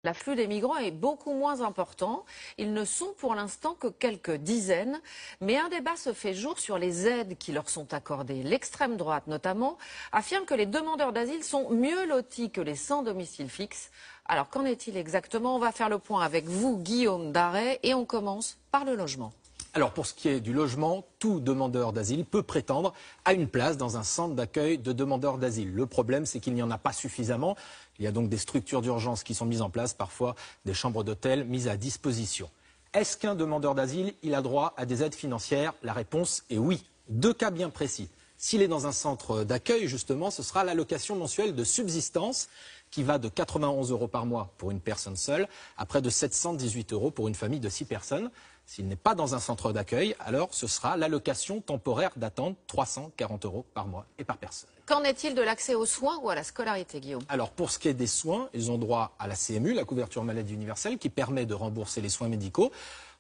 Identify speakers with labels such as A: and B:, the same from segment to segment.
A: L'afflux des migrants est beaucoup moins important. Ils ne sont pour l'instant que quelques dizaines. Mais un débat se fait jour sur les aides qui leur sont accordées. L'extrême droite, notamment, affirme que les demandeurs d'asile sont mieux lotis que les sans domicile fixe. Alors, qu'en est-il exactement? On va faire le point avec vous, Guillaume Darey, et on commence par le logement.
B: Alors, pour ce qui est du logement, tout demandeur d'asile peut prétendre à une place dans un centre d'accueil de demandeurs d'asile. Le problème, c'est qu'il n'y en a pas suffisamment. Il y a donc des structures d'urgence qui sont mises en place, parfois des chambres d'hôtel mises à disposition. Est-ce qu'un demandeur d'asile, il a droit à des aides financières? La réponse est oui. Deux cas bien précis. S'il est dans un centre d'accueil, justement, ce sera l'allocation mensuelle de subsistance qui va de 91 € par mois pour une personne seule à près de 718 € pour une famille de 6 personnes. S'il n'est pas dans un centre d'accueil, alors ce sera l'allocation temporaire d'attente, 340 € par mois et par personne.
A: Qu'en est-il de l'accès aux soins ou à la scolarité, Guillaume?
B: Alors, pour ce qui est des soins, ils ont droit à la CMU, la couverture maladie universelle, qui permet de rembourser les soins médicaux.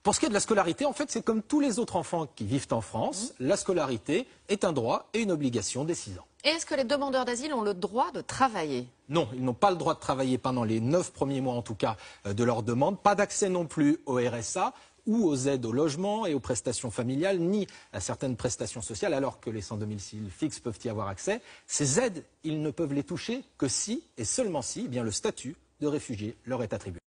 B: Pour ce qui est de la scolarité, en fait, c'est comme tous les autres enfants qui vivent en France. La scolarité est un droit et une obligation dès 6 ans.
A: Et est-ce que les demandeurs d'asile ont le droit de travailler?
B: Non, ils n'ont pas le droit de travailler pendant les 9 premiers mois, en tout cas, de leur demande. Pas d'accès non plus au RSA ou aux aides au logement et aux prestations familiales, ni à certaines prestations sociales, alors que les sans domicile fixe peuvent y avoir accès. Ces aides, ils ne peuvent les toucher que si, et seulement si, eh bien, le statut de réfugié leur est attribué.